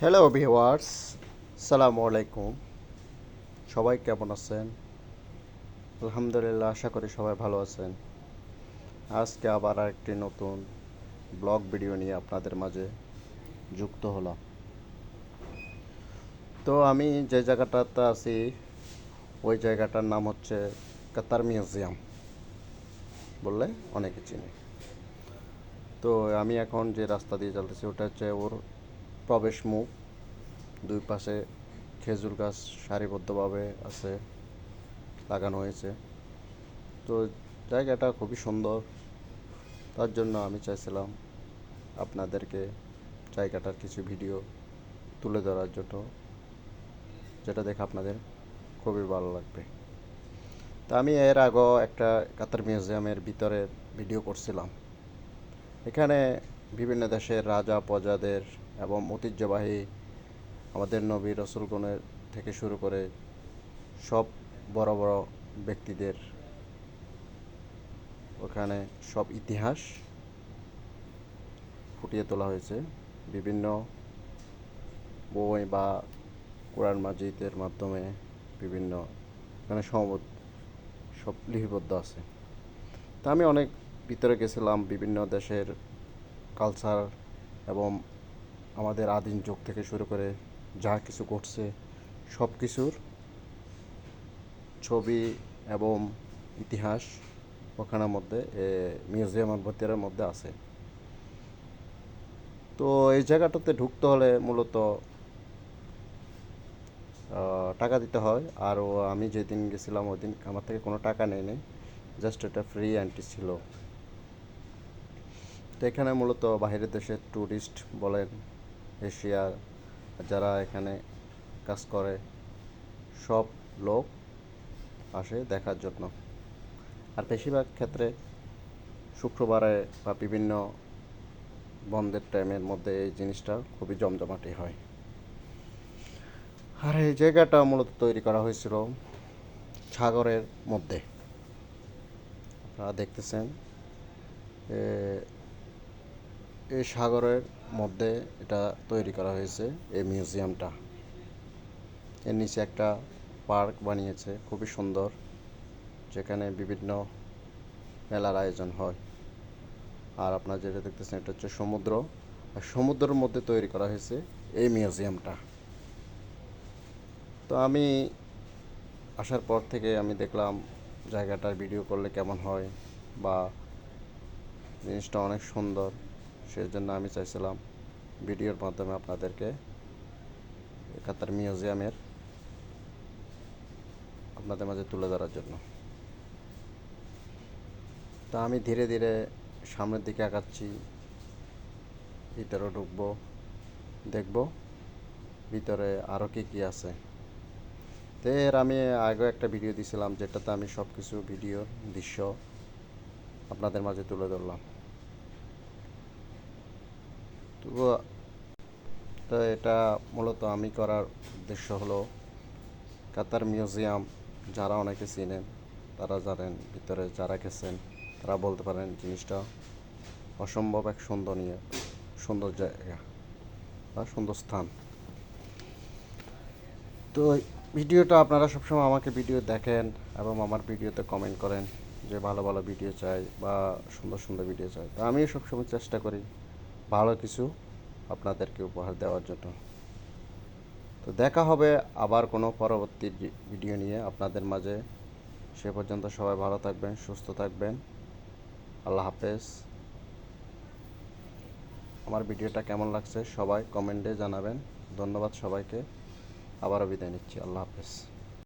Hello viewers, সালামু আলাইকুম। সবাই কেমন আছেন? আলহামদুলিল্লাহ, আশা করি সবাই ভালো আছেন। আজকে আবার আরেকটি নতুন ব্লগ ভিডিও নিয়ে আপনাদের মাঝে যুক্ত হলাম। তো আমি যে জায়গাটাতে আছি ওই জায়গাটার নাম হচ্ছে কাতার মিউজিয়াম বললে অনেকে চিনে। তো আমি এখন যে রাস্তা দিয়ে চলতেছি ওটা হচ্ছে ওর প্রবেশ মুখ। দুই পাশে খেজুর গাছ সারিবদ্ধভাবে আছে, লাগানো হয়েছে। তো জায়গাটা খুবই সুন্দর, তার জন্য আমি চাইছিলাম আপনাদেরকে জায়গাটার কিছু ভিডিও তুলে ধরার জন্য, যেটা দেখে আপনাদের খুবই ভালো লাগবে। তা আমি এর আগেও একটা কাতার মিউজিয়ামের ভিতরে ভিডিও করছিলাম। এখানে বিভিন্ন দেশের রাজা প্রজাদের এবং ঐতিহ্যবাহী আমাদের নবী রসুলগণের থেকে শুরু করে সব বড় বড় ব্যক্তিদের ওখানে সব ইতিহাস ফুটিয়ে তোলা হয়েছে বিভিন্ন বই বা কোরআন মাজিদের মাধ্যমে। বিভিন্ন এখানে সব লিপিবদ্ধ আছে। তা আমি অনেক ভিতরে গেছিলাম, বিভিন্ন দেশের কালচার এবং আমাদের আদিম যুগ থেকে শুরু করে যা কিছু ঘটছে সব কিছুর ছবি এবং ইতিহাস ওখানের মধ্যে মিউজিয়ামের ভিতরের মধ্যে আছে। তো এই জায়গাটাতে ঢুকতে হলে মূলত টাকা দিতে হয়। আর আমি যেদিন গেছিলাম ওই দিন আমার থেকে কোনো টাকা নেয়নি, জাস্ট এটা ফ্রি এন্ট্রি ছিল। তো এখানে মূলত বাইরের দেশের ট্যুরিস্ট বলেন, এশিয়ার যারা এখানে কাজ করে সব লোক আসে দেখার জন্য। আর বেশিরভাগ ক্ষেত্রে শুক্রবারে বা বিভিন্ন বন্ধের টাইমের মধ্যে এই জিনিসটা খুবই জমজমাটি হয়। আর এই জায়গাটা মূলত তৈরি করা হয়েছিল সাগরের মধ্যে। আপনারা দেখতেছেন এই সাগরের মধ্যে এটা তৈরি করা হয়েছে এই মিউজিয়ামটা। এর নিচে একটা পার্ক বানিয়েছে খুবই সুন্দর, যেখানে বিভিন্ন মেলার আয়োজন হয়। আর আপনারা যেটা দেখতেছেন এটা হচ্ছে সমুদ্র, আর সমুদ্রের মধ্যে তৈরি করা হয়েছে এই মিউজিয়ামটা। তো আমি আসার পর থেকে আমি দেখলাম জায়গাটার ভিডিও করলে কেমন হয়, বা জিনিসটা অনেক সুন্দর। সেই জন্য আমি চাইছিলাম ভিডিওর মাধ্যমে আপনাদেরকে কাতার মিউজিয়ামের আপনাদের মাঝে তুলে ধরার জন্য। তা আমি ধীরে ধীরে সামনের দিকে আগাচ্ছি, ভিতরে ঢুকবো, দেখব ভিতরে আরও কী কী আছে। তো এর আমি আগেও একটা ভিডিও দিয়েছিলাম, যেটাতে আমি সব কিছু ভিডিওর দৃশ্য আপনাদের মাঝে তুলে ধরলাম। তো তো এটা মূলত আমি করার উদ্দেশ্য হলো কাতার মিউজিয়াম যারা অনেকে চিনেন তারা জানেন, ভিতরে যারা গেছেন তারা বলতে পারেন জিনিসটা অসম্ভব এক সুন্দর জায়গা বা সুন্দর স্থান। তো ভিডিওটা আপনারা সবসময় আমাকে ভিডিও দেখেন এবং আমার ভিডিওতে কমেন্ট করেন যে ভালো ভালো ভিডিও চাই বা সুন্দর সুন্দর ভিডিও চাই। তো আমিও সবসময় চেষ্টা করি ভালো কিছু আপনাদেরকে উপহার দেওয়ার জন্য। তো দেখা হবে আবার কোনো পরবর্তী ভিডিও নিয়ে আপনাদের মাঝে। সে পর্যন্ত সবাই ভালো থাকবেন, সুস্থ থাকবেন। আল্লাহ হাফেজ। আমার ভিডিওটা কেমন লাগছে সবাই কমেন্টে জানাবেন। ধন্যবাদ সবাইকে। আবারও বিদায় নিচ্ছি। আল্লাহ হাফেজ।